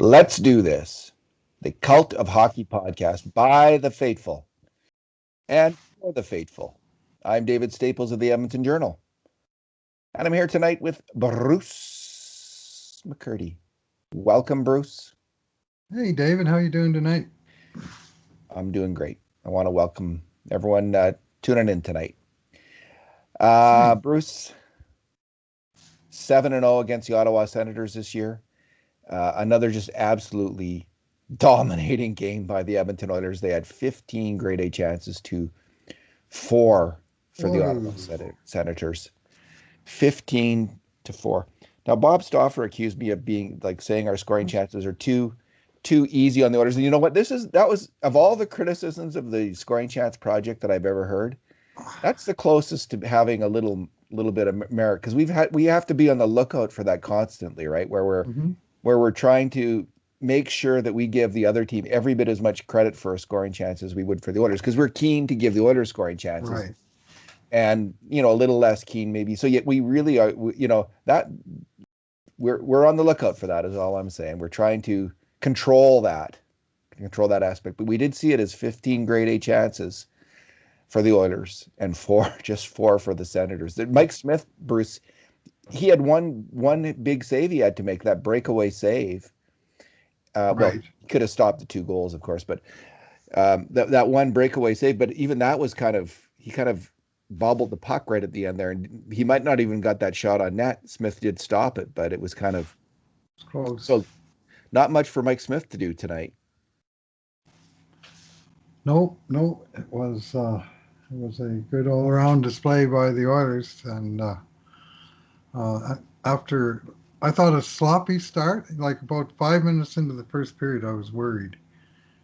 Let's do this. The Cult of Hockey podcast by the faithful and for the faithful. I'm David Staples of the Edmonton Journal, and I'm here tonight with Bruce McCurdy. Welcome, Bruce. Hey, David, how you doing tonight? I'm doing great. I want to welcome everyone tuning in tonight. Bruce, 7-0 against the Ottawa Senators this year. Another just absolutely dominating game by the Edmonton Oilers. They had 15 grade A chances to 4 for the Ottawa Senators. 15-4. Now, Bob Stauffer accused me of being saying our scoring chances are too easy on the Oilers. And you know what? That was of all the criticisms of the scoring chance project that I've ever heard, that's the closest to having a little bit of merit, because we have to be on the lookout for that constantly, right? Where we're trying to make sure that we give the other team every bit as much credit for a scoring chance as we would for the Oilers, because we're keen to give the Oilers scoring chances, right? And a little less keen maybe. So yet we really are, that we're on the lookout for that is all I'm saying. We're trying to control that aspect. But we did see it as 15 grade A chances for the Oilers and 4 for the Senators. Mike Smith, Bruce, he had one big save he had to make, that breakaway save. Right. Well, he could have stopped the 2 goals, of course, but that one breakaway save. But even that was he kind of bobbled the puck right at the end there, and he might not even got that shot on net. Smith did stop it, but it was kind of close. So not much for Mike Smith to do tonight. No, it was a good all-around display by the Oilers, and after I thought a sloppy start, like about 5 minutes into the first period, I was worried.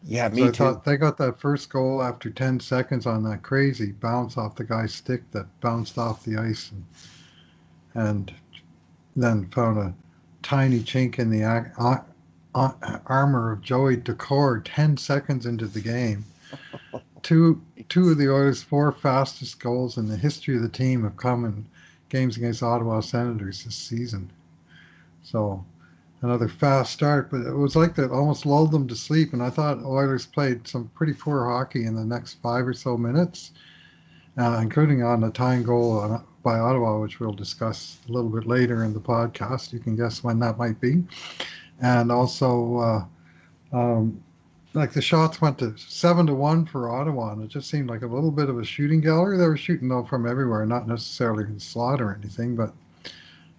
Yeah, me too. I thought they got that first goal after 10 seconds on that crazy bounce off the guy's stick that bounced off the ice, and then found a tiny chink in the armor of Joey Daccord 10 seconds into the game. Two of the Oilers' 4 fastest goals in the history of the team have come in games against Ottawa Senators this season. So another fast start, but it was like that almost lulled them to sleep. And I thought Oilers played some pretty poor hockey in the next 5 or so minutes, including on a tying goal by Ottawa, which we'll discuss a little bit later in the podcast. You can guess when that might be. And also, like the shots went to 7-1 for Ottawa, and it just seemed like a little bit of a shooting gallery. They were shooting though from everywhere, not necessarily in slot or anything, but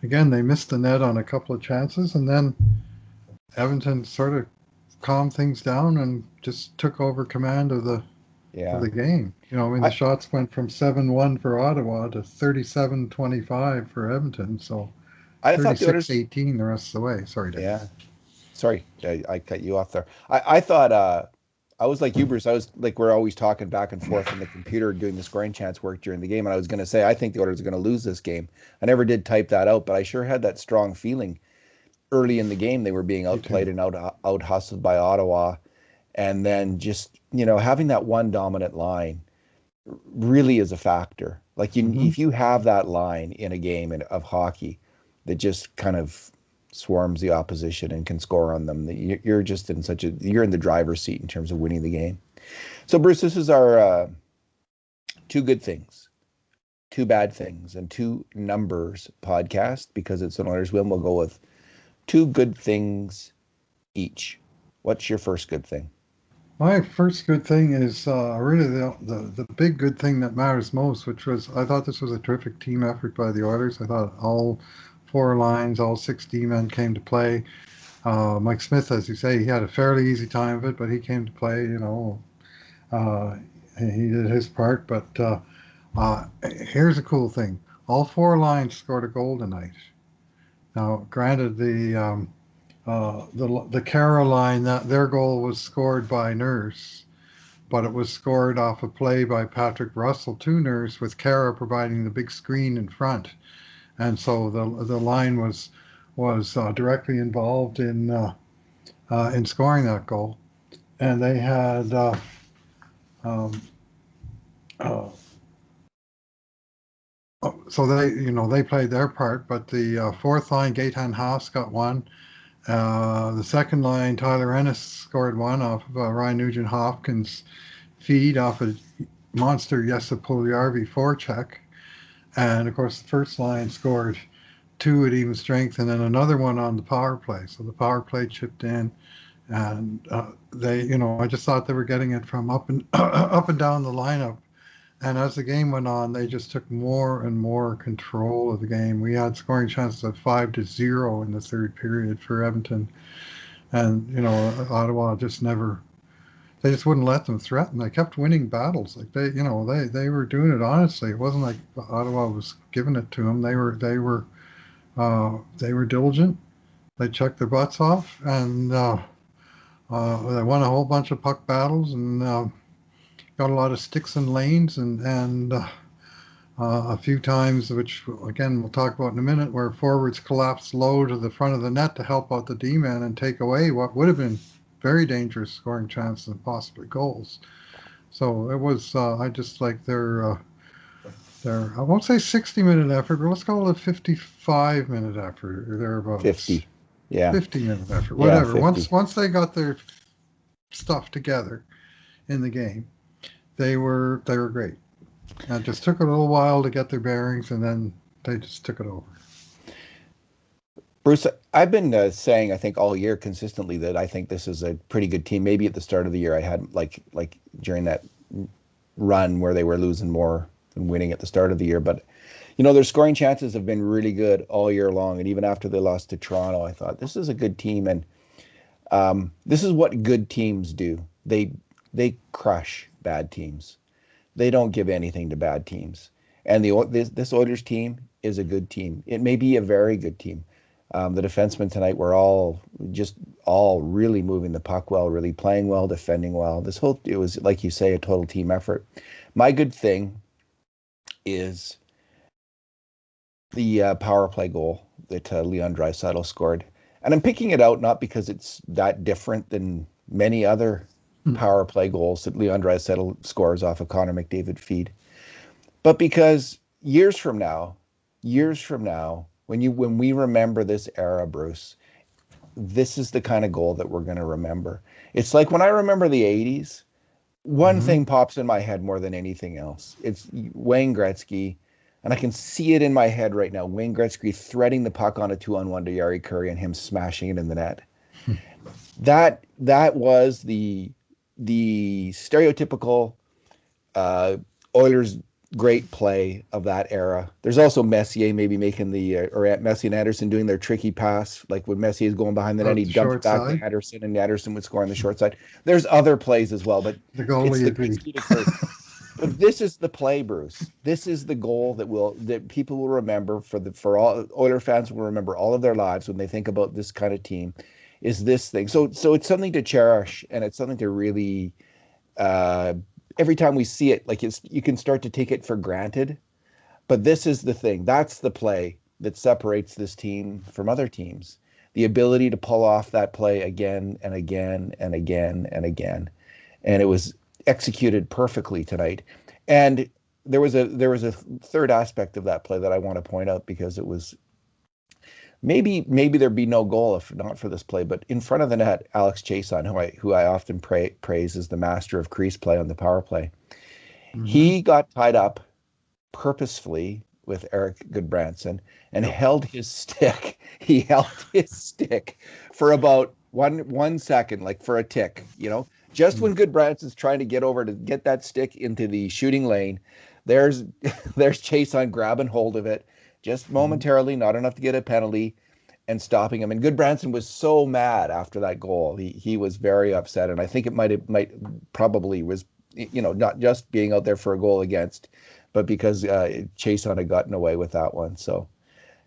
again, they missed the net on a couple of chances, and then Edmonton sort of calmed things down and just took over command of the game. The shots went from 7-1 for Ottawa to 37-25 for Edmonton, so 36-18 the rest of the way. Sorry, Dave. Yeah. Sorry, I cut you off there. I thought I was like you, Bruce. I was like, we're always talking back and forth on the computer doing the scoring chance work during the game, and I was going to say I think the Oilers are going to lose this game. I never did type that out, but I sure had that strong feeling early in the game. They were being outplayed and out hustled by Ottawa, and then just having that one dominant line really is a factor. Like if you have that line in a game of hockey that just kind of swarms the opposition and can score on them, you're just you're in the driver's seat in terms of winning the game. So Bruce, this is our 2 good things, 2 bad things, and 2 numbers podcast, because it's an Oilers win. We'll go with 2 good things each. What's your first good thing? My first good thing is really the big good thing that matters most, which was I thought this was a terrific team effort by the Oilers. I thought all 4 lines, all 6 D-men came to play. Mike Smith, as you say, he had a fairly easy time of it, but he came to play, he did his part. But here's a cool thing. All 4 lines scored a goal tonight. Now, granted, the Kara line, their goal was scored by Nurse, but it was scored off a play by Patrick Russell to Nurse, with Kara providing the big screen in front. And so the line was directly involved in scoring that goal, and they had so they played their part. But the 4th line, Gaetan Haas got one, The second line, Tyler Ennis scored one off of Ryan Nugent-Hopkins' feed off a monster Jesse Puljujarvi forecheck. And of course, the first line scored two at even strength, and then another one on the power play. So the power play chipped in, and I just thought they were getting it from up and up and down the lineup. And as the game went on, they just took more and more control of the game. We had scoring chances of 5-0 in the third period for Edmonton, and Ottawa just never. They just wouldn't let them threaten. They kept winning battles. Like they were doing it honestly. It wasn't like Ottawa was giving it to them. They were diligent. They checked their butts off, and they won a whole bunch of puck battles, and got a lot of sticks and lanes, and a few times, which again we'll talk about in a minute, where forwards collapsed low to the front of the net to help out the D-man and take away what would have been very dangerous scoring chances and possibly goals. So it was, I just like their I won't say 60-minute effort, but let's call it a 55-minute effort or thereabouts. 50. Yeah. 50-minute effort, whatever. Yeah, 50. Once they got their stuff together in the game, they were great. It just took a little while to get their bearings, and then they just took it over. Bruce, I've been saying, I think all year consistently, that I think this is a pretty good team. Maybe at the start of the year I had like during that run where they were losing more than winning at the start of the year. But their scoring chances have been really good all year long, and even after they lost to Toronto, I thought this is a good team, and this is what good teams do. They crush bad teams. They don't give anything to bad teams. And this Oilers team is a good team. It may be a very good team. The defensemen tonight were all really moving the puck well, really playing well, defending well. It was, like you say, a total team effort. My good thing is the power play goal that Leon Draisaitl scored. And I'm picking it out not because it's that different than many other power play goals that Leon Draisaitl scores off a Connor McDavid feed, but because years from now, when we remember this era, Bruce, this is the kind of goal that we're going to remember. It's like when I remember the 80s, one thing pops in my head more than anything else. It's Wayne Gretzky, and I can see it in my head right now. Wayne Gretzky threading the puck on a 2-on-1 to Jari Kurri and him smashing it in the net. That was the stereotypical Oilers great play of that era. There's also Messier maybe making or Messier and Anderson doing their tricky pass, like when Messier is going behind the net, he dumped back to Anderson, and Anderson would score on the short side. There's other plays as well, but the goalie But this is the play, Bruce. This is the goal that people will remember for all Oiler fans will remember all of their lives when they think about this kind of team. Is this thing. So it's something to cherish, and it's something to really, every time we see it, like you can start to take it for granted, but this is the thing. That's the play that separates this team from other teams. The ability to pull off that play again and again and again and again. And it was executed perfectly tonight. And there was a third aspect of that play that I want to point out, because it was, maybe there'd be no goal if not for this play, but in front of the net, Alex Chason, who I often praise as the master of crease play on the power play, he got tied up purposefully with Eric Goodbranson and held his stick. He held his stick for about one second, like for a tick, just when Goodbranson's trying to get over to get that stick into the shooting lane, there's Chason grabbing hold of it, just momentarily, not enough to get a penalty, and stopping him. And Goodbranson was so mad after that goal. He was very upset, and I think it probably was, not just being out there for a goal against, but because Chason had gotten away with that one. So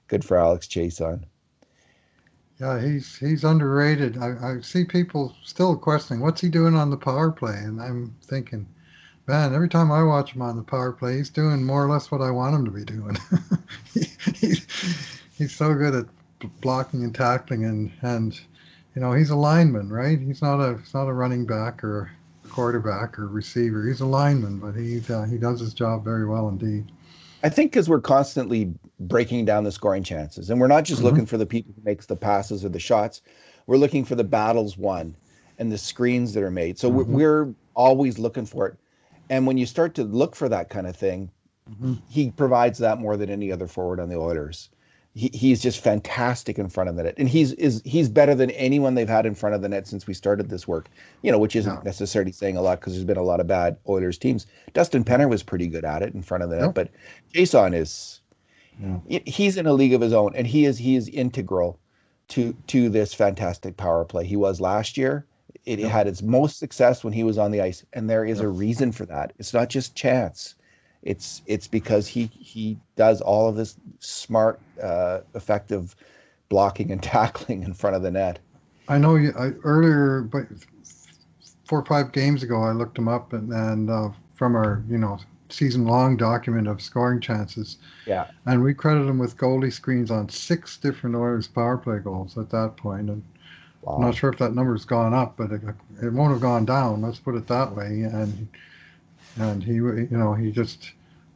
good for Alex Chason. Yeah, he's underrated. I see people still questioning what's he doing on the power play, and I'm thinking, man, every time I watch him on the power play, he's doing more or less what I want him to be doing. He's so good at blocking and tackling, and he's a lineman, right? He's not a running back or a quarterback or receiver. He's a lineman, but he does his job very well indeed. I think because we're constantly breaking down the scoring chances, and we're not just Hmm. looking for the people who makes the passes or the shots. We're looking for the battles won and the screens that are made. So we're, Hmm. we're always looking for it. And when you start to look for that kind of thing, Hmm. he provides that more than any other forward on the Oilers. He's just fantastic in front of the net, and he's better than anyone they've had in front of the net since we started this work. Which Yeah. isn't necessarily saying a lot because there's been a lot of bad Oilers teams. Dustin Yeah. Penner was pretty good at it in front of the net, Yep. but Jason is Yeah. he's in a league of his own, and he is integral to this fantastic power play. He was last year. It Yep. had its most success when he was on the ice, and there is a Yep. reason for that. It's not just chance. It's because he does all of this smart, effective blocking and tackling in front of the net. I know you earlier, but 4 or 5 games ago, I looked him up and from our season-long document of scoring chances, Yeah. and we credited him with goalie screens on 6 different Oilers power play goals at that point. And I'm not Wow. sure if that number's gone up, but it won't have gone down. Let's put it that way. And he just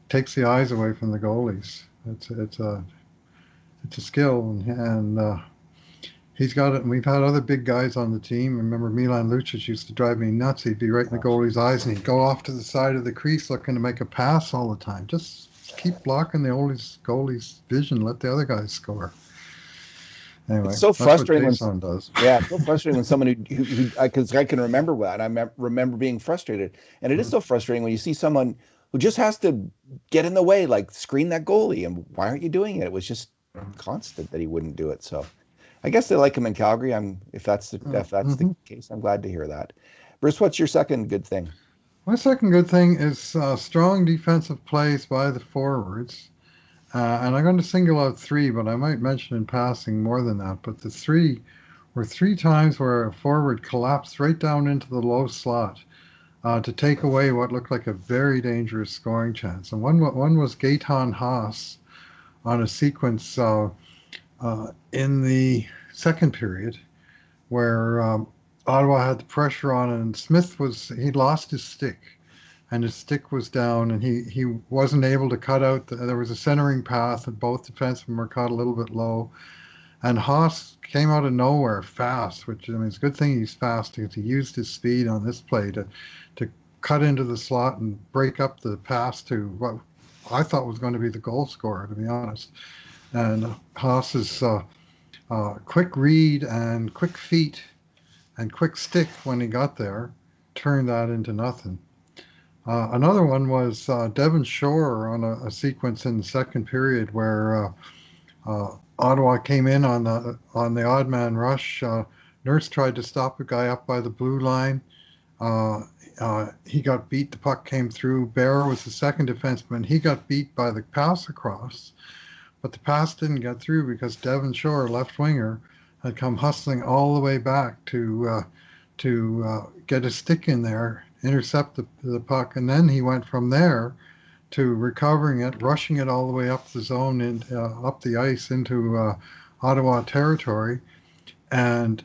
takes the eyes away from the goalies. It's a skill, and he's got it. And we've had other big guys on the team. Remember, Milan Lucic used to drive me nuts. He'd be right in the goalie's eyes, and he'd go off to the side of the crease looking to make a pass all the time. Just keep blocking the goalie's vision. Let the other guys score. It's Anyway, so that's what frustrating when Jason does. Yeah, it's so frustrating when someone who because I can remember that. Remember being frustrated, and it is so frustrating when you see someone who just has to get in the way, like screen that goalie. And why aren't you doing it? It was just constant that he wouldn't do it. So I guess they like him in Calgary. If that's the Mm-hmm. case, I'm glad to hear that. Bruce, what's your second good thing? My second good thing is strong defensive plays by the forwards. And I'm going to single out three, but I might mention in passing more than that. But the three were 3 times where a forward collapsed right down into the low slot to take away what looked like a very dangerous scoring chance. And one was Gaetan Haas on a sequence in the second period where Ottawa had the pressure on, and he'd lost his stick, and his stick was down, and he wasn't able to cut out. There was a centering path, and both defensemen were caught a little bit low. And Haas came out of nowhere fast, which I mean, it's a good thing he's fast because he used his speed on this play to cut into the slot and break up the pass to what I thought was going to be the goal scorer, to be honest. And Haas's quick read and quick feet and quick stick when he got there turned that into nothing. Another one was Devon Shore on a sequence in the second period where Ottawa came in on the odd man rush. Nurse tried to stop a guy up by the blue line. Uh, he got beat. The puck came through. Bear was the second defenseman. He got beat by the pass across, but the pass didn't get through because Devon Shore, left winger, had come hustling all the way back to get a stick in there, intercept the puck, and then he went from there to recovering it, rushing it all the way up the zone and up the ice into Ottawa territory, and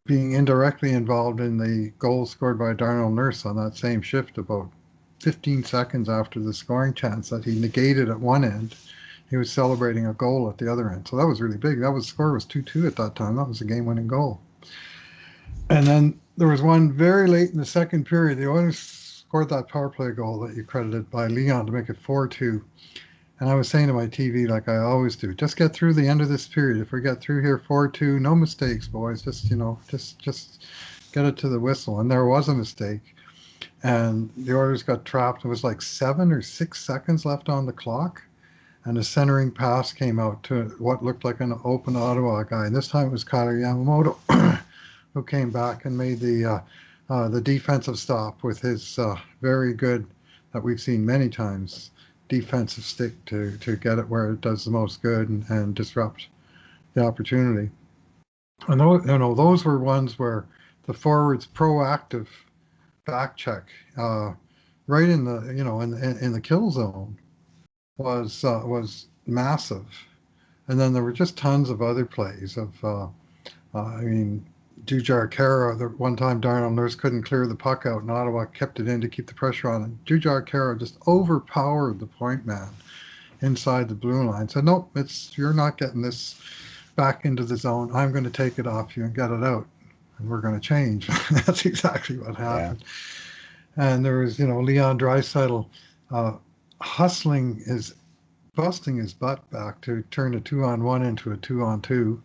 being indirectly involved in the goal scored by Darnell Nurse on that same shift about 15 seconds after the scoring chance that he negated at one end. He was celebrating a goal at the other end. So that was really big. The score was 2-2 at that time. That was a game-winning goal. And then there was one very late in the second period. The Oilers scored that power play goal that you credited by Leon to make it 4-2. And I was saying to my TV, like I always do, just get through the end of this period. If we get through here 4-2, no mistakes, boys. Just get it to the whistle. And there was a mistake. And the Oilers got trapped. It was like 7 or 6 seconds left on the clock. And a centering pass came out to what looked like an open Ottawa guy. And this time it was Kailer Yamamoto who came back and made the defensive stop with his very good, that we've seen many times, defensive stick to get it where it does the most good and disrupt the opportunity. And those were ones where the forwards proactive back check right in the in the kill zone was massive. And then there were just tons of other plays of I mean, Jujar Kara, the one time Darnell Nurse couldn't clear the puck out, and Ottawa kept it in to keep the pressure on. And Jujar Kara just overpowered the point man. inside the blue line. Said, nope, you're not getting this back into the zone. I'm going to take it off you and get it out, and we're going to change. That's exactly what Yeah. happened. And there was, Leon Draisaitl uh, hustling busting his butt back to turn a 2-on-1 into a 2-on-2.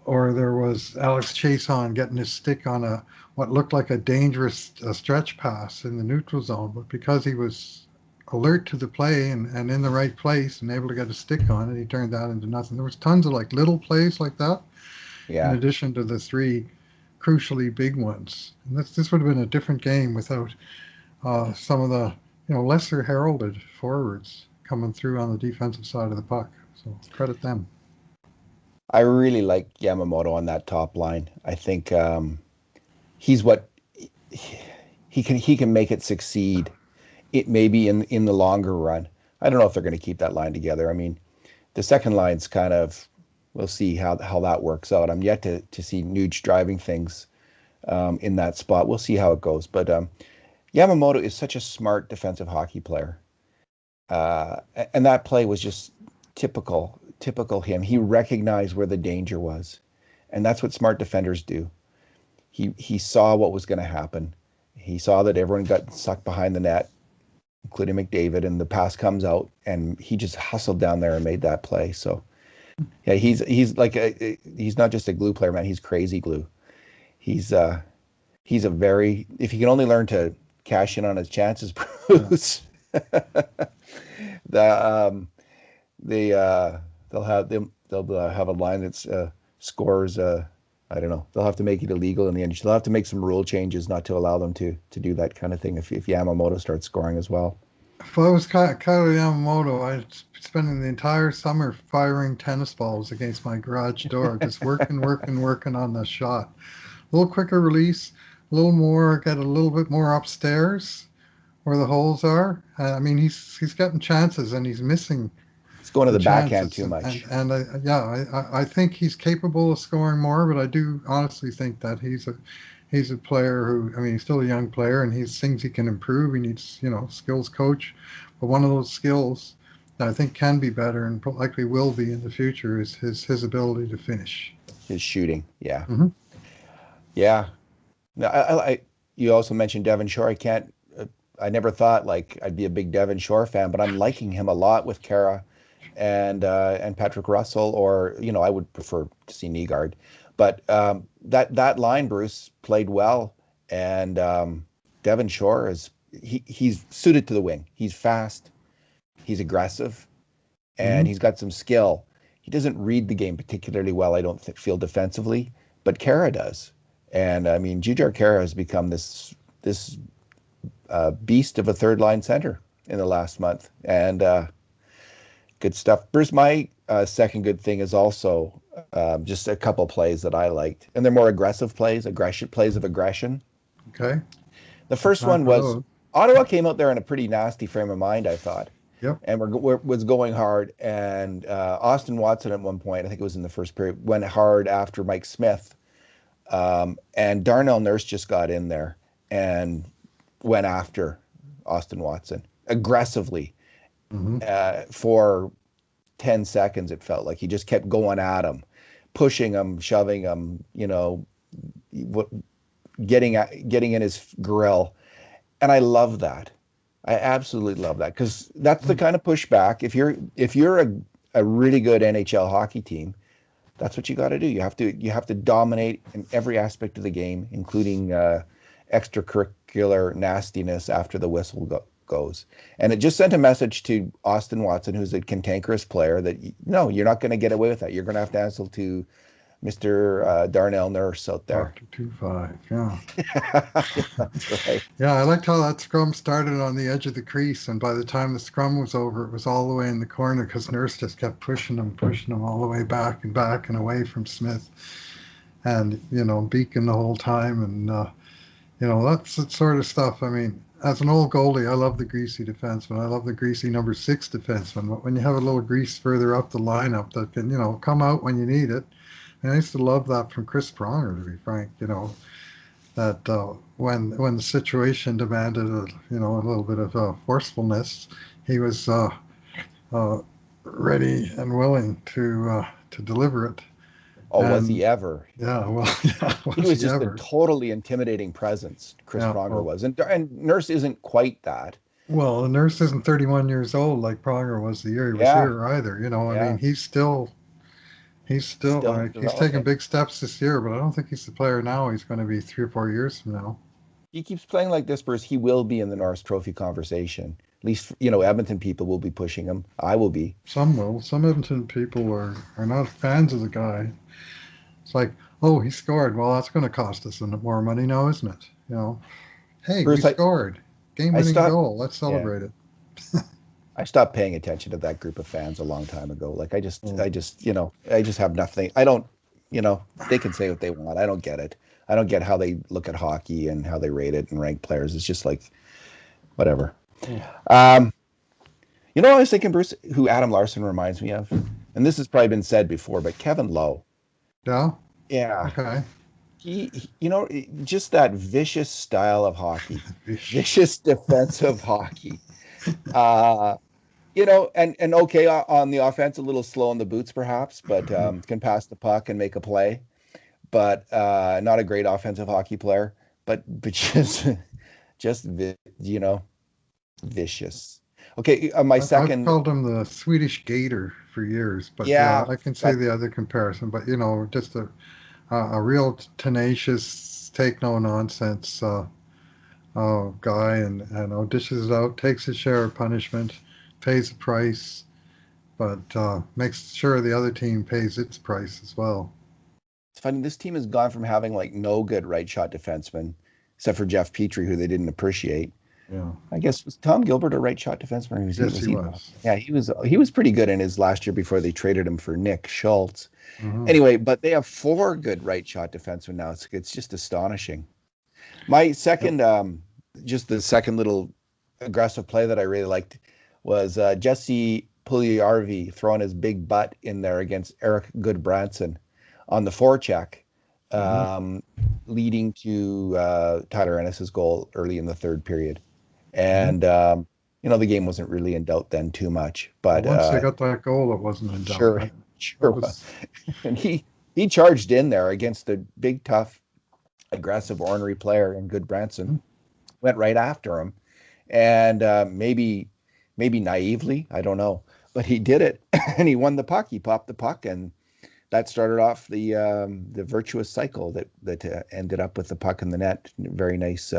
Or there was Alex Chason getting his stick on what looked like a dangerous stretch pass in the neutral zone, but because he was alert to the play and in the right place and able to get a stick on it, he turned that into nothing. There was tons of like little plays like that, in Yeah. addition to the three crucially big ones. And this would have been a different game without some of the lesser heralded forwards coming through on the defensive side of the puck. So credit them. I really like Yamamoto on that top line. I think he's what he can make it succeed. It maybe in the longer run. I don't know if they're going to keep that line together. I mean, the second line's kind of we'll see how that works out. I'm yet to see Nuge driving things in that spot. We'll see how it goes. But Yamamoto is such a smart defensive hockey player, and that play was just typical him. He recognized where the danger was, and that's what smart defenders do. He saw what was going to happen. He saw that everyone got sucked behind the net, including McDavid, and the pass comes out, and he just hustled down there and made that play. So, yeah, he's like he's not just a glue player, man. He's crazy glue. He's a very if he can only learn to cash in on his chances, Bruce. the they they'll have a line that's scores. I don't know. They'll have to make it illegal in the end. They'll have to make some rule changes not to allow them to do that kind of thing if Yamamoto starts scoring as well. If I was Kailer Yamamoto, I'd be spending the entire summer firing tennis balls against my garage door, just working, working on the shot. A little quicker release, a little more, get a little bit more upstairs where the holes are. I mean, he's getting chances and he's missing He's going to the the backhand chances. too much. And I think he's capable of scoring more, but I do honestly think that he's a player who, I mean, he's still a young player and he's things he can improve. He needs, skills coach. But one of those skills that I think can be better and likely will be in the future is his ability to finish. His shooting, yeah, Mm-hmm. yeah. No, you also mentioned Devon Shore. I can't. I never thought like I'd be a big Devon Shore fan, but I'm liking him a lot with Kara and Patrick Russell, or I would prefer to see Nygaard. But that line, Bruce, played well, and Devon Shore he's suited to the wing. He's fast, he's aggressive, and Mm-hmm. he's got some skill. He doesn't read the game particularly well, I don't feel defensively, but Kara does. And I mean, Jujhar Kara has become this beast of a third line center in the last month, and good stuff. Bruce, my second good thing is also just a couple plays that I liked, and they're more aggressive plays, plays of aggression. Okay. The first Time one for was those. Ottawa came out there in a pretty nasty frame of mind, I thought, Yep. and was going hard. And Austin Watson at one point, I think it was in the first period, went hard after Mike Smith, and Darnell Nurse just got in there and went after Austin Watson aggressively Mm-hmm. for 10 seconds. It felt like he just kept going at him, pushing him, shoving him, getting in his grill. And I love that. I absolutely love that, because that's the kind of pushback. If you're a really good NHL hockey team, that's what you got to do. You have to dominate in every aspect of the game, including extracurricular nastiness after the whistle goes. And it just sent a message to Austin Watson, who's a cantankerous player, that no, you're not going to get away with that. You're going to have to answer to Mr. Darnell Nurse out there. Dr. 2-5, yeah. That's right. Yeah, I liked how that scrum started on the edge of the crease, and by the time the scrum was over, it was all the way in the corner because Nurse just kept pushing him all the way back and away from Smith, and Beacon the whole time, and that's the sort of stuff. I mean, as an old goalie, I love the greasy defenseman. I love the greasy number 6 defenseman. But when you have a little grease further up the lineup that can come out when you need it, and I used to love that from Chris Pronger, to be frank. That when the situation demanded a little bit of forcefulness, he was uh, ready and willing to deliver it. Oh, was And he ever? yeah, well, yeah, He was was he just a ever? totally intimidating presence. Chris Yeah. Pronger was, and Nurse isn't quite that. Well, the Nurse isn't 31 years old like Pronger was the year he was Yeah, here either. I mean, yeah, he's still still like he's taking developing. big steps this year, but I don't think he's the player now. He's going to be 3 or 4 years from now. He keeps playing like this, Bruce. He will be in the Norris Trophy conversation. At least, Edmonton people will be pushing him. I will be. Some will. Some Edmonton people are not fans of the guy. It's like, oh, he scored. Well, that's going to cost us more money now, isn't it? Hey, we Bruce, scored. I Game-winning stopped. goal. Let's Yeah, celebrate it. I stopped paying attention to that group of fans a long time ago. Like Oh, I just have nothing. I don't, they can say what they want. I don't get it. I don't get how they look at hockey and how they rate it and rank players. It's just like whatever. oh. Um, I was thinking, Bruce, who Adam Larson reminds me of, and this has probably been said before, but Kevin Lowe. Yeah. Yeah, Okay. just that vicious style of hockey, Vish. vicious defensive hockey. Uh, and okay on the offense, a little slow in the boots perhaps, but can pass the puck and make a play. But not a great offensive hockey player. But just vicious. Okay, my I've second, called him the Swedish Gator for years, but yeah, yeah, I can see that the other comparison. But just a real tenacious, take no nonsense guy, and dishes it out, takes his share of punishment, pays the price, but makes sure the other team pays its price as well. it's funny. This team has gone from having like no good right shot defensemen, except for Jeff Petrie, who they didn't appreciate. Yeah. I guess was Tom Gilbert a right shot defenseman? Or was he? Yes, Was he he not? was. Yeah, he was pretty good in his last year before they traded him for Nick Schultz. Hmm. Anyway, but they have four good right shot defensemen now. It's just astonishing. My Yep. second, just the second little aggressive play that I really liked was Jesse Puljujarvi throwing his big butt in there against Eric Goodbranson on the forecheck, Hmm. um, leading to Tyler Ennis's goal early in the third period. Hmm. And the game wasn't really in doubt then too much, Well, but once they got that goal, it wasn't in doubt. sure, That sure was. was. And he charged in there against the big, tough, aggressive, ornery player in Good Branson, Mhm. went right after him, and maybe naively, I don't know, but he did it, and he won the puck. He popped the puck, and that started off the virtuous cycle that ended up with the puck in the net. Very nice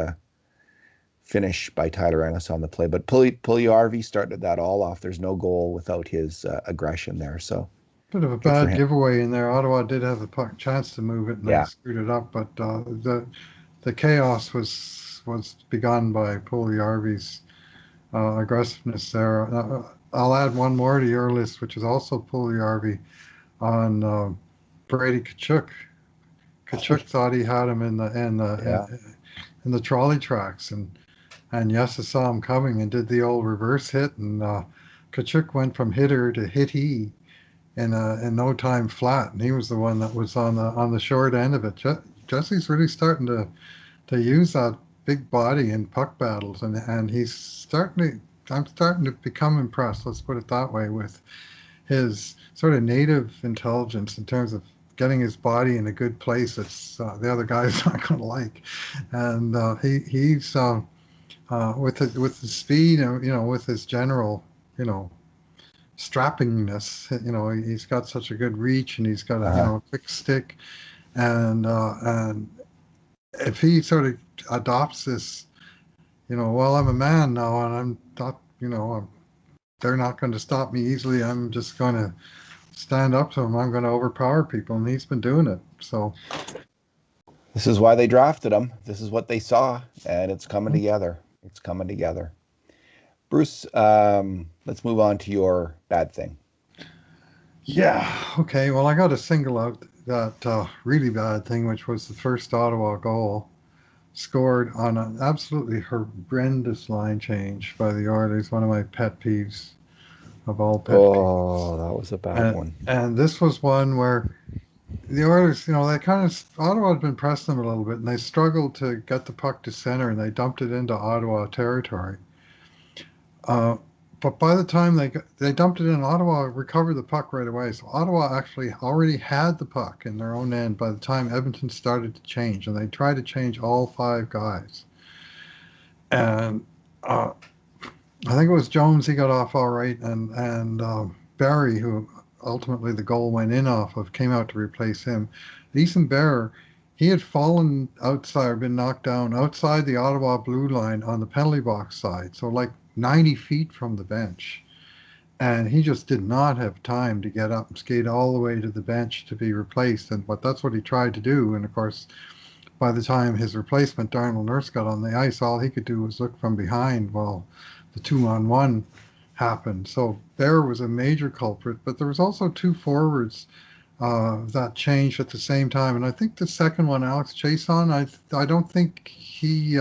finish by Tyler Ennis on the play. But Puljujarvi started that all off. There's no goal without his aggression there. So Bit of a good for bad him. giveaway in there. Ottawa did have the puck chance to move it, and they Yeah. screwed it up. But the chaos was begun by Puljujärvi's aggressiveness there. I'll add one more to your list, which is also Puljujärvi on Brady Kachuk. Kachuk thought he had him Yeah. in the trolley tracks, and Yessa saw him coming and did the old reverse hit, and Kachuk went from hitter to hitty in no time flat, and he was the one that was on the short end of it. Jesse's really starting to use that big body in puck battles, and he's starting to. I'm starting to become impressed. Let's put it that way, with his sort of native intelligence in terms of getting his body in a good place that's the other guy's not going to like, and he's with the speed and with his general you know strappingness. He's got such a good reach, and he's got Uh-huh. a quick stick, and if he sort of adopts this, well, I'm a man now, and I'm not, they're not going to stop me easily. I'm just going to stand up to him. I'm going to overpower people, and he's been doing it. So, This is why they drafted him. This is what they saw, and it's coming together. It's coming together. Bruce, let's move on to your bad thing. yeah, okay. Well, I got to single out that really bad thing, which was the first Ottawa goal scored on an absolutely horrendous line change by the Oilers. One of my pet peeves of all pet peeves. Oh, that was a bad And one. and this was one where the Oilers, they kind of Ottawa had been pressing them a little bit, and they struggled to get the puck to center, and they dumped it into Ottawa territory. Uh, But by the time they dumped it in, Ottawa recovered the puck right away. So Ottawa actually already had the puck in their own end by the time Edmonton started to change, and they tried to change all five guys. And uh, I think it was Jones. He got off all right, and Barry, who ultimately the goal went in off of, came out to replace him. Ethan Bear, he had fallen outside, or been knocked down outside the Ottawa blue line on the penalty box side, so like 90 feet from the bench. And he just did not have time to get up and skate all the way to the bench to be replaced. But that's what he tried to do. And of course, by the time his replacement, Darnell Nurse, got on the ice, all he could do was look from behind while the 2-on-1 happened. So there was a major culprit. But there was also two forwards that changed at the same time. And I think the second one, Alex Chason, I don't think he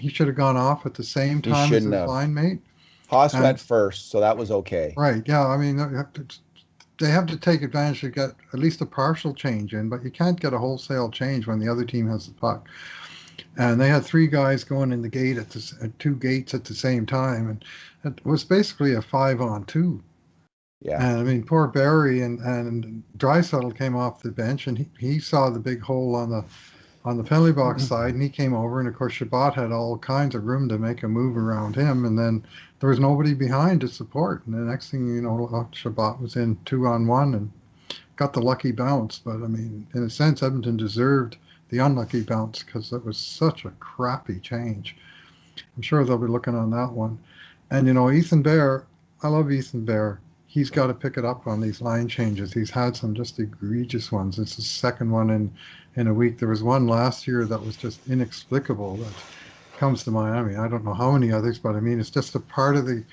should have gone off at the same He time as shouldn't his have. line mate. Haas went And first, so that was okay. right, yeah, I mean, they have to take advantage to get at least a partial change in, but you can't get a wholesale change when the other team has the puck. And they had three guys going in the gate at two gates at the same time, and it was basically a 5-on-2. Yeah. And I mean, poor Barry and Draisaitl came off the bench, and he saw the big hole on the penalty box side, and he came over, and of course Shabbat had all kinds of room to make a move around him, and then there was nobody behind to support, and the next thing you know, Shabbat was in 2-on-1 and got the lucky bounce. But I mean, in a sense, Edmonton deserved the unlucky bounce because it was such a crappy change. I'm sure they'll be looking on that one. And Ethan Bear, I love Ethan Bear. He's got to pick it up on these line changes. He's had some just egregious ones. It's the second one in a week. There was one last year that was just inexplicable that comes to mind. I mean, I don't know how many others, but I mean, it's just a part of the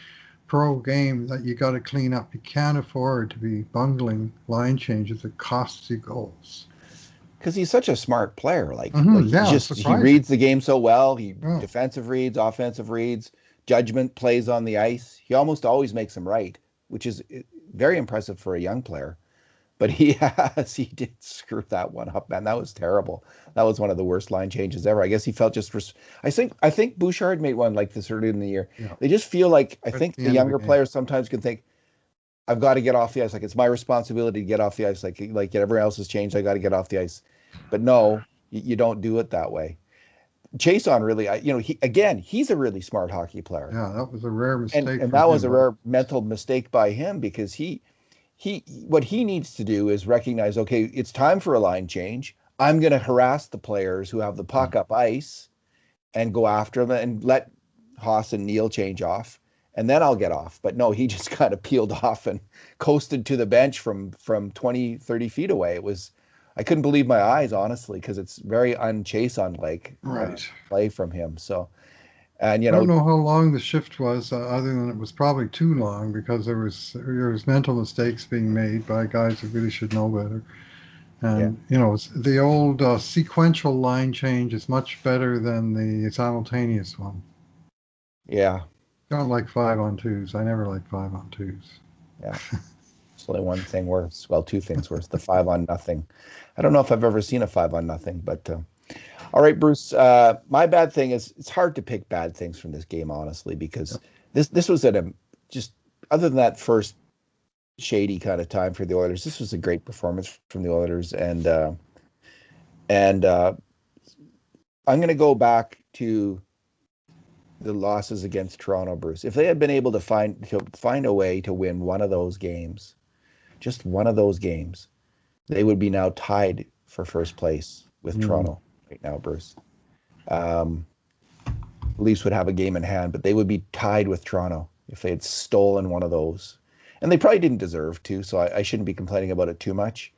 pro game that you got to clean up. You can't afford to be bungling line changes that costs you goals. Because he's such a smart player. Like Yeah, it's he surprising. reads the game so well. He Yeah, defensive reads, offensive reads, judgment plays on the ice. He almost always makes them right, which is very impressive for a young player. But he did screw that one up, man. That was terrible. That was one of the worst line changes ever. I guess he felt I think Bouchard made one like this early in the year. yeah. They just feel like I Right at think the the end of the younger game. players sometimes can think, I've got to get off the ice. Like it's my responsibility to get off the ice. Like everyone else has changed. I got to get off the ice. But no, you don't do it that way. Chase on really, he's a really smart hockey player, Yeah, that was a rare and mistake and from that was him. a rare mental mistake by him because he what he needs to do is recognize, okay, it's time for a line change. I'm going to harass the players who have the Yeah. puck up ice and go after them and let Haas and Neil change off, and then I'll get off. But no, he just kind of peeled off and coasted to the bench from 20, 30 feet away. I couldn't believe my eyes, honestly, because it's very unchase on like Right. play from him. So, and I don't know how long the shift was, other than it was probably too long because there was mental mistakes being made by guys who really should know better. yeah, And the old sequential line change is much better than the simultaneous one. yeah, I don't like 5-on-2s. I never like 5-on-2s. yeah. It's only one thing worse. Well, two things worse. The 5-on-0. I don't know if I've ever seen a 5-on-0, but all right, Bruce. My bad thing is it's hard to pick bad things from this game, honestly, because this was at a just other than that first shady kind of time for the Oilers. This was a great performance from the Oilers, and I'm going to go back to the losses against Toronto, Bruce. If they had been able to find a way to win one of those games, just one of those games, they would be now tied for first place with Mm, Toronto right now, Bruce. Um, Leafs would have a game in hand, but they would be tied with Toronto if they had stolen one of those. And they probably didn't deserve to, so I shouldn't be complaining about it too much.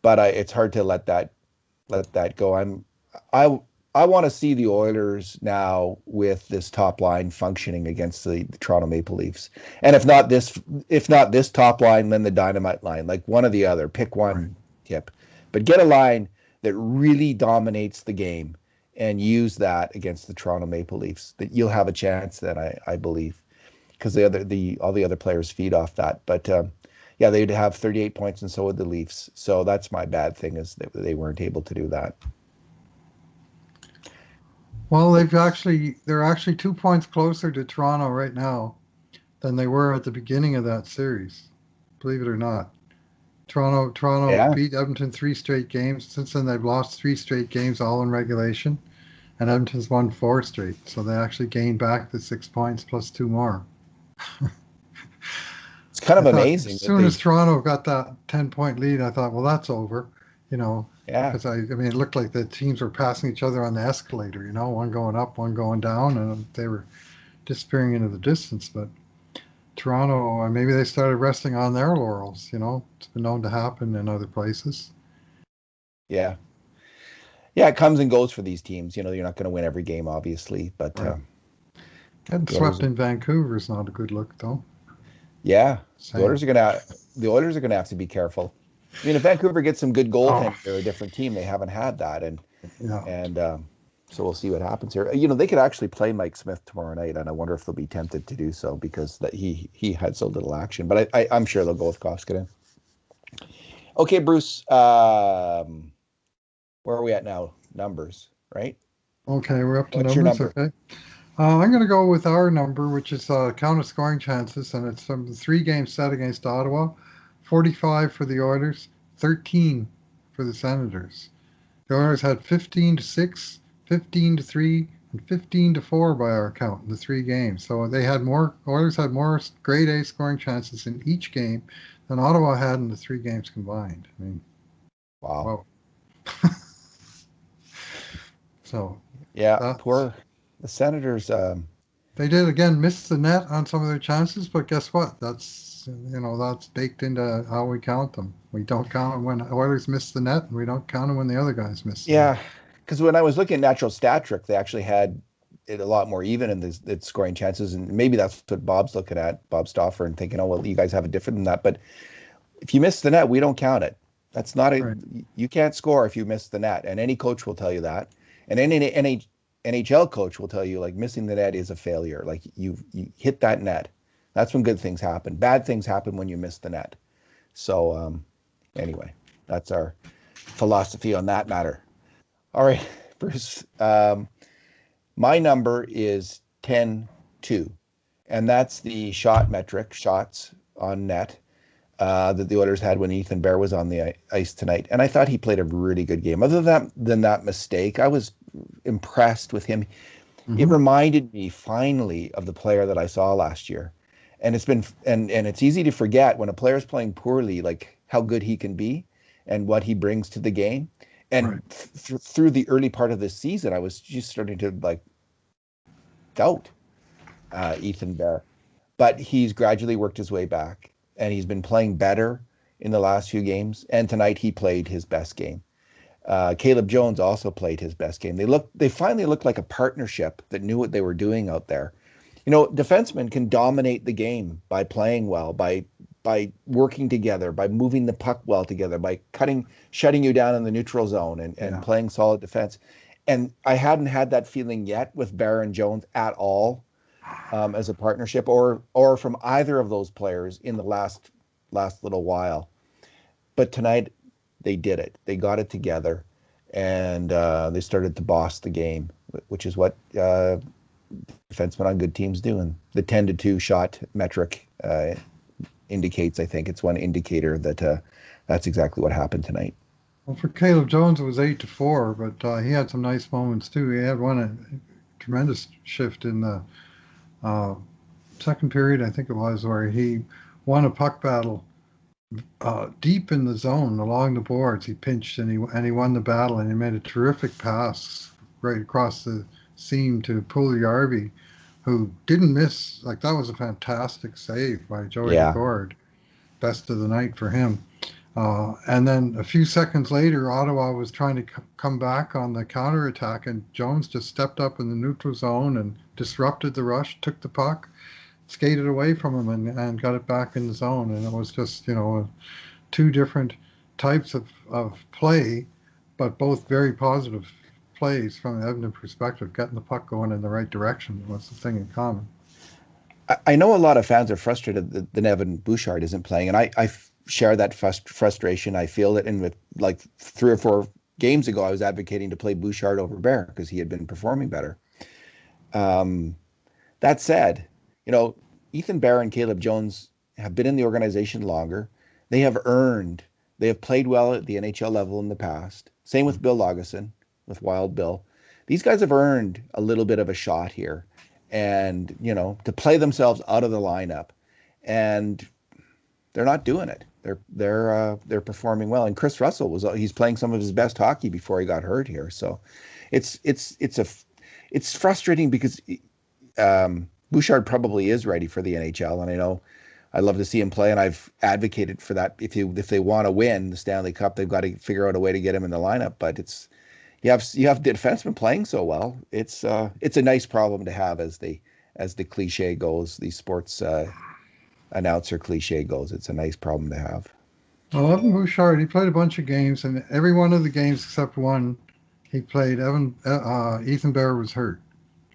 But it's hard to let that go. I I want to see the Oilers now with this top line functioning against the Toronto Maple Leafs. And if not this top line, then the dynamite line, like one or the other. Pick right. one tip. But get a line that really dominates the game and use that against the Toronto Maple Leafs. That you'll have a chance then, I believe. Because all the other players feed off that. But yeah, they'd have 38 points, and so would the Leafs. So that's my bad thing is that they weren't able to do that. Well, they're actually 2 points closer to Toronto right now. than they were at the beginning of that series. Believe it or not. Toronto Yeah. beat Edmonton 3 straight games. Since then, they've lost 3 straight games, all in regulation, and Edmonton's won 4 straight. So they actually gained back the 6 points plus two more. It's kind I of thought as amazing that soon as they, Toronto got that 10 point lead, I thought, well, that's over, you know, yeah, because I mean, it looked like the teams were passing each other on the escalator, one going up, one going down, and they were disappearing into the distance. But Toronto, maybe they started resting on their laurels. It's been known to happen in other places. yeah. Yeah, it comes and goes for these teams. You're not going to win every game, obviously, but Right. Getting the Oilers, swept in Vancouver is not a good look, though. yeah, the Same. Oilers are gonna the Oilers are gonna have to be careful. I mean, if Vancouver gets some good Oh, goaltending, they're a different team. They haven't had that, and yeah. and so we'll see what happens here. They could actually play Mike Smith tomorrow night, and I wonder if they'll be tempted to do so because that he had so little action. But I'm sure they'll go with Koskinen. Okay, Bruce. Where are we at now? Numbers, right? Okay, we're up to What's your numbers. number? Okay. I'm going to go with our number, which is counter scoring chances, and it's from the 3 game set against Ottawa, 45 for the Oilers, 13 for the Senators. The Oilers had 15-6, 15-3, and 15-4 by our count in the 3 games. So Oilers had more grade A scoring chances in each game than Ottawa had in the 3 games combined. I mean, Wow. wow. So Yeah, that's poor the Senators. They did again miss the net on some of their chances, but guess what? That's baked into how we count them. We don't count them when Oilers miss the net, and we don't count them when the other guys miss the net. Yeah, because when I was looking at natural stat trick, they actually had it a lot more even in the scoring chances, and maybe that's what Bob's looking at, Bob Stauffer, and thinking, oh well, you guys have it different than that. But if you miss the net, we don't count it. That's not a Right. You can't score if you miss the net, and any coach will tell you that, and any NHL coach will tell you like missing the net is a failure. Like you hit that net, that's when good things happen. Bad things happen when you miss the net. So anyway, that's our philosophy on that matter. All right, Bruce. My number is 10-2, and that's the shot metric, shots on net, that the Oilers had when Ethan Bear was on the ice tonight. And I thought he played a really good game. Other than that mistake, I was impressed with him. It Hmm. reminded me finally of the player that I saw last year. And it's easy to forget when a player's playing poorly, like how good he can be and what he brings to the game. Right. And through the early part of this season, I was just starting to like doubt Ethan Bear, but he's gradually worked his way back, and he's been playing better in the last few games. And tonight he played his best game. Caleb Jones also played his best game. They finally looked like a partnership that knew what they were doing out there. Defensemen can dominate the game by playing well, by working together, by moving the puck well together, by shutting you down in the neutral zone and Yeah. playing solid defense. And I hadn't had that feeling yet with Barron Jones at all, as a partnership, or from either of those players in the last little while. But tonight they did it. They got it together, and they started to boss the game, which is what defensemen on good teams do. And the 10-2 shot metric indicates, I think it's one indicator that that's exactly what happened tonight. Well, for Caleb Jones, it was 8-4, but he had some nice moments too. He had one a tremendous shift in the uh, second period, I think it was, where he won a puck battle deep in the zone along the boards. He pinched and he won the battle, and he made a terrific pass right across the seam to Puljujärvi, who didn't miss. Like, that was a fantastic save by Joey Yeah, Daccord. Best of the night for him. And then a few seconds later, Ottawa was trying to come back on the counterattack, and Jones just stepped up in the neutral zone and disrupted the rush, took the puck, skated away from him, and got it back in the zone. And it was just, 2 different types of play, but both very positive plays from the Edmonton perspective. Getting the puck going in the right direction was the thing in common. I know a lot of fans are frustrated that Evan Bouchard isn't playing, and I share that frustration. I feel it, and with like 3 or 4 games ago, I was advocating to play Bouchard over Bear because he had been performing better. That said, you know, Ethan Bear and Caleb Jones have been in the organization longer. They have earned, they have played well at the NHL level in the past. Same with Bill Lagesson, with Wild Bill. These guys have earned a little bit of a shot here and, to play themselves out of the lineup. And they're not doing it. They're performing well. And Chris Russell he's playing some of his best hockey before he got hurt here. So it's frustrating because Bouchard probably is ready for the NHL, and I know I love to see him play, and I've advocated for that. If they want to win the Stanley Cup, they've got to figure out a way to get him in the lineup. But you have the defenseman playing so well. It's a nice problem to have, as the cliche goes, the sports announcer cliche goes. It's a nice problem to have. Well, Evan Bouchard, he played a bunch of games, and every one of the games except one he played, Ethan Bear was hurt,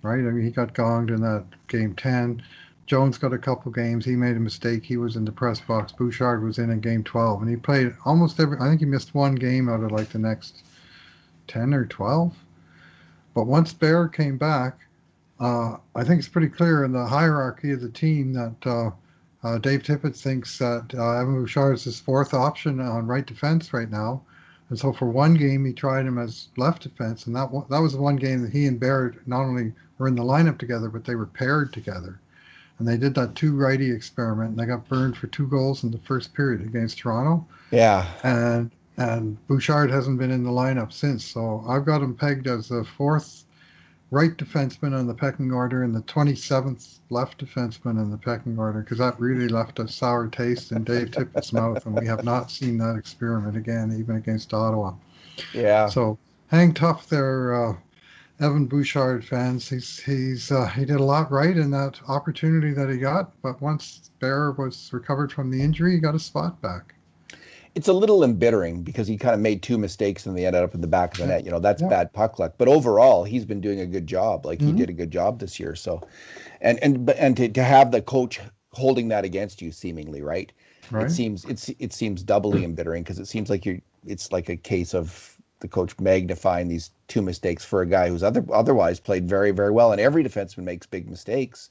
right? I mean, he got gonged in that game 10. Jones got a couple games. He made a mistake. He was in the press box. Bouchard was in game 12, and he played almost I think he missed one game out of like the next 10 or 12. But once Bear came back, I think it's pretty clear in the hierarchy of the team that Dave Tippett thinks that Evan Bouchard is his fourth option on right defense right now. And so for one game, he tried him as left defense, and that was the one game that he and Bear not only were in the lineup together, but they were paired together. And they did that two-righty experiment, and they got burned for 2 goals in the first period against Toronto. Yeah. And Bouchard hasn't been in the lineup since, so I've got him pegged as the fourth right defenseman on the pecking order and the 27th left defenseman in the pecking order, because that really left a sour taste in Dave Tippett's mouth, and we have not seen that experiment again, even against Ottawa. Yeah. So hang tough there, Evan Bouchard fans. He did a lot right in that opportunity that he got, but once Bear was recovered from the injury, he got his spot back. It's a little embittering because he kind of made 2 mistakes and they ended up in the back of the net. That's bad puck luck. But overall, he's been doing a good job. Like he did a good job this year. So, and to have the coach holding that against you, seemingly, right? It seems doubly embittering, because it seems like it's like a case of the coach magnifying these 2 mistakes for a guy who's otherwise played very, very well. And every defenseman makes big mistakes.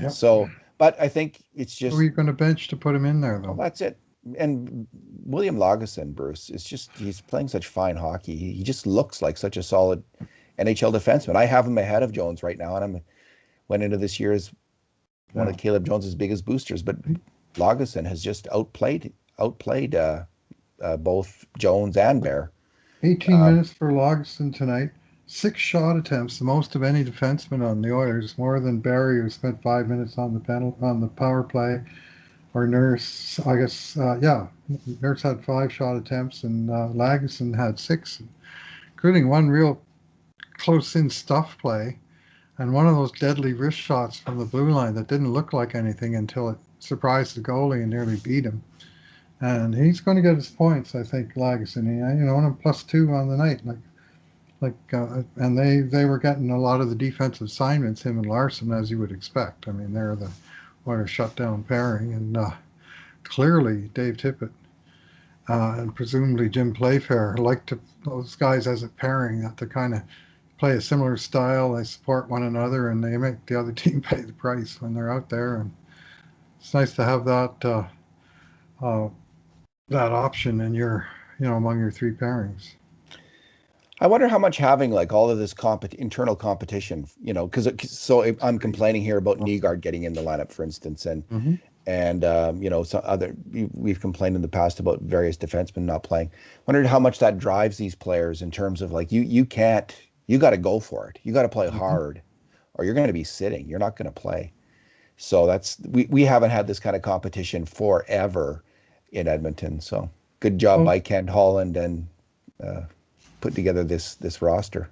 Yep. So, but I think it's just. Who are you going to bench to put him in there, though? Well, that's it. And William Lagesson, Bruce, he's playing such fine hockey. He just looks like such a solid NHL defenseman. I have him ahead of Jones right now, and went into this year as one of Caleb Jones's biggest boosters. But Lagesson has just outplayed both Jones and Bear. 18 minutes for Lagesson tonight. 6 shot attempts, the most of any defenseman on the Oilers, more than Barry, who spent 5 minutes on the power play. Or Nurse, I guess, Nurse had 5 shot attempts, and Lagesson had 6, including one real close-in stuff play, and one of those deadly wrist shots from the blue line that didn't look like anything until it surprised the goalie and nearly beat him. And he's going to get his points, I think, Lagesson. And +2 on the night, and they were getting a lot of the defensive assignments, him and Larson, as you would expect. I mean, they're the shutdown pairing, and clearly Dave Tippett and presumably Jim Playfair like those guys as a pairing, that they kind of play a similar style. They support one another, and they make the other team pay the price when they're out there. And it's nice to have that option in your among your 3 pairings. I wonder how much having like all of this internal competition, because I'm complaining here about Nygaard getting in the lineup, for instance, and some other, we've complained in the past about various defensemen not playing. Wondered how much that drives these players in terms of like you got to go for it, you got to play hard, or you're going to be sitting, you're not going to play. So we haven't had this kind of competition forever in Edmonton. So good job by Ken Holland and. Put together this roster.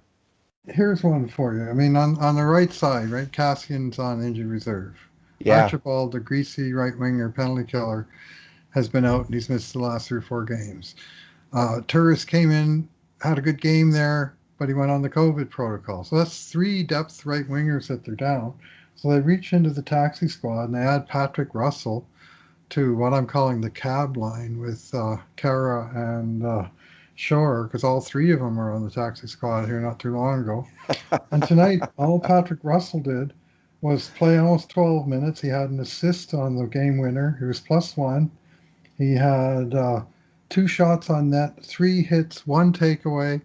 Here's one for you. I mean, on the right side, right, Cassian's on injured reserve. Yeah. Archibald, the greasy right winger, penalty killer, has been out, and he's missed the last 3 or 4 games. Turris came in, had a good game there, but he went on the COVID protocol. So that's 3 depth right wingers that they're down. So they reach into the taxi squad, and they add Patrick Russell to what I'm calling the cab line with Kara and Shore, because all 3 of them are on the taxi squad here not too long ago. And tonight, all Patrick Russell did was play almost 12 minutes. He had an assist on the game winner. He was +1. He had 2 shots on net, 3 hits, 1 takeaway.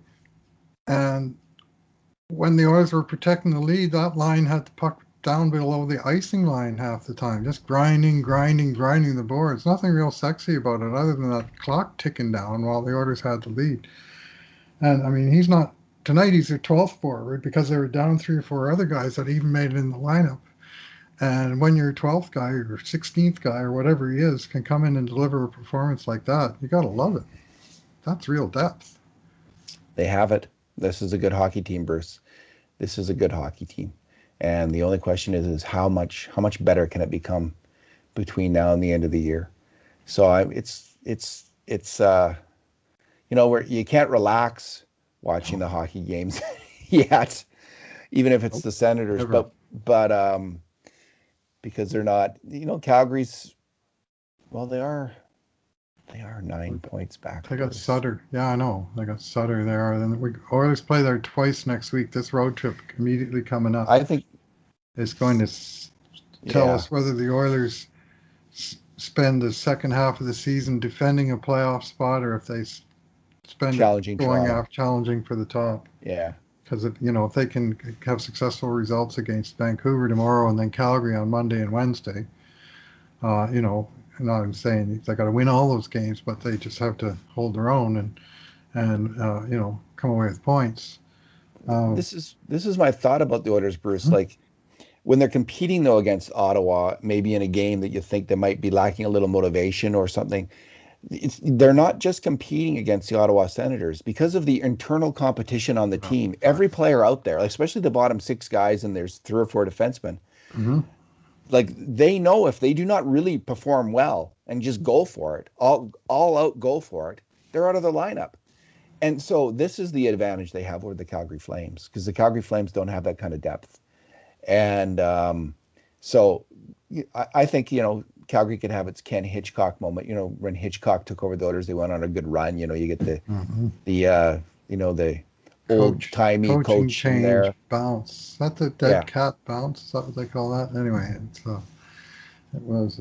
And when the Oilers were protecting the lead, that line had the puck down below the icing line half the time, just grinding the boards. Nothing real sexy about it other than that clock ticking down while the Oilers had the lead. And I mean, tonight he's their 12th forward because they were down 3 or 4 other guys that even made it in the lineup. And when your 12th guy or 16th guy or whatever he is can come in and deliver a performance like that, you got to love it. That's real depth. They have it. This is a good hockey team, Bruce. This is a good hockey team. And the only question is how much better can it become between now and the end of the year? So it's where you can't relax watching the hockey games yet, even if it's the Senators, but because they're not, Calgary's, well, they are 9 points back. They got Sutter. Yeah, I know. They got Sutter there. Then Oilers play there twice next week. This road trip immediately coming up, I think, is going to tell us whether the Oilers spend the second half of the season defending a playoff spot or if they spend challenging for the top. Yeah. Because if they can have successful results against Vancouver tomorrow and then Calgary on Monday and Wednesday, I'm not saying they got to win all those games, but they just have to hold their own and come away with points. This is my thought about the Oilers, Bruce. Mm-hmm. Like when they're competing though against Ottawa, maybe in a game that you think they might be lacking a little motivation or something, they're not just competing against the Ottawa Senators because of the internal competition on the team. Every player out there, especially the bottom 6 guys, and there's 3 or 4 defensemen. Mm-hmm. Like they know if they do not really perform well and just go for it, all out go for it, they're out of the lineup. And so this is the advantage they have over the Calgary Flames because the Calgary Flames don't have that kind of depth. And so I think, Calgary could have its Ken Hitchcock moment. When Hitchcock took over the Oilers, they went on a good run. You get the old-timey coaching change there. Bounce. Is that the dead cat bounce? Is that what they call that? Anyway, it was.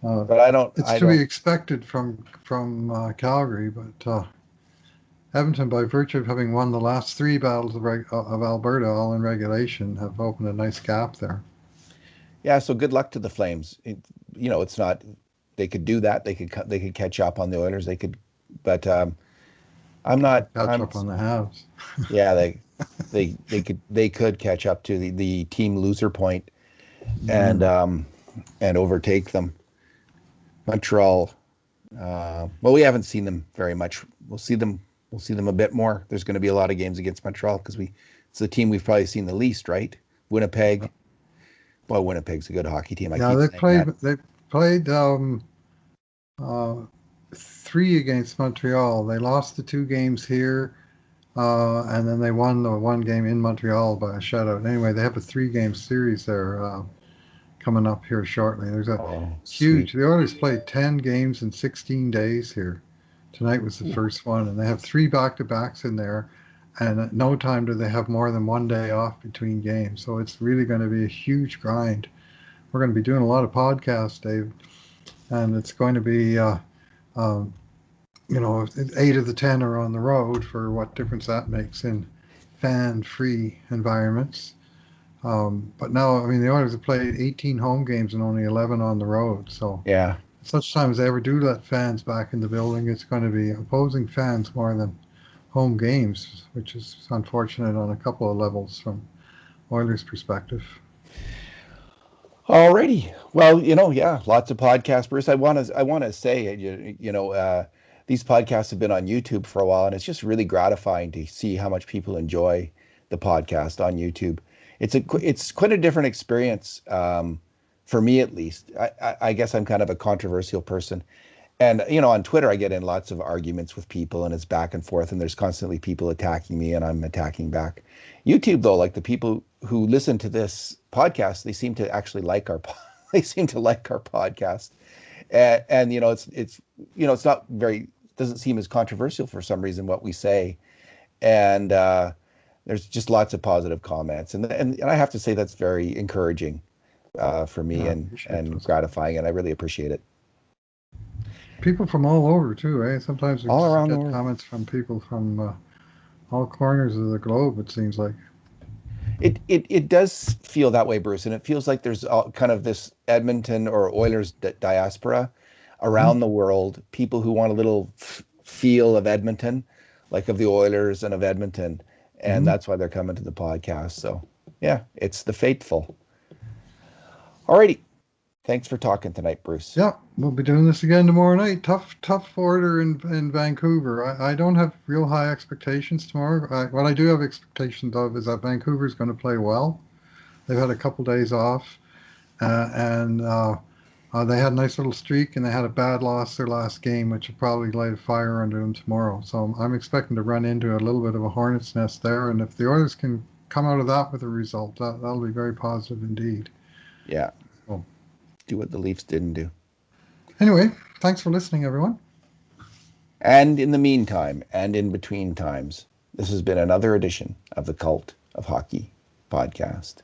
But I don't. It's to be expected from Calgary, but Edmonton, by virtue of having won the last 3 battles of Alberta, all in regulation, have opened a nice gap there. Yeah. So good luck to the Flames. It's not. They could do that. They could catch up on the Oilers. They could, but. I'm not catch up on the Habs. Yeah, they could catch up to the team loser point and overtake them. Montreal. Well, we haven't seen them very much. We'll see them a bit more. There's going to be a lot of games against Montreal because it's the team we've probably seen the least, right? Winnipeg. Well, Winnipeg's a good hockey team. They played 3 against Montreal. They lost the 2 games here, and then they won the 1 game in Montreal by a shutout. Anyway, they have a 3-game series there coming up here shortly. There's huge. The Oilers played 10 games in 16 days here. Tonight was the first one, and they have 3 back-to-backs in there, and at no time do they have more than 1 day off between games. So it's really going to be a huge grind. We're going to be doing a lot of podcasts, Dave, and it's going to be 8 of the 10 are on the road for what difference that makes in fan-free environments. But now, the Oilers have played 18 home games and only 11 on the road. So yeah, such time as they ever do let fans back in the building, it's going to be opposing fans more than home games, which is unfortunate on a couple of levels from Oilers' perspective. Alrighty. Well, lots of podcasts, Bruce. I want to say, these podcasts have been on YouTube for a while, and it's just really gratifying to see how much people enjoy the podcast on YouTube. It's quite a different experience for me, at least. I guess I'm kind of a controversial person, and on Twitter I get in lots of arguments with people, and it's back and forth, and there's constantly people attacking me, and I'm attacking back. YouTube, though, like the people who listen to this podcast, they seem to actually like our podcast, and it's not very, doesn't seem as controversial for some reason what we say, and there's just lots of positive comments, and I have to say that's very encouraging for me Yeah, I and appreciate those. gratifying, and I really appreciate it. People from all over too, eh? Sometimes we All just around the get world. comments from people from all corners of the globe. It seems like. It does feel that way, Bruce, and it feels like there's kind of this Edmonton or Oilers diaspora Hmm? around the world, people who want a little feel of Edmonton, like of the Oilers and of Edmonton, and Hmm. that's why they're coming to the podcast. So, yeah, it's the faithful. Alrighty, thanks for talking tonight, Bruce. Yeah, we'll be doing this again tomorrow night. Tough order in Vancouver. I don't have real high expectations tomorrow. What I do have expectations of is that Vancouver's going to play well. They've had a couple days off, and they had a nice little streak, and they had a bad loss their last game, which will probably light a fire under them tomorrow. So I'm expecting to run into a little bit of a hornet's nest there, and if the Oilers can come out of that with a result, that'll be very positive indeed. Yeah, So do what the Leafs didn't do. anyway, thanks for listening, everyone. And in the meantime, and in between times, this has been another edition of the Cult of Hockey podcast.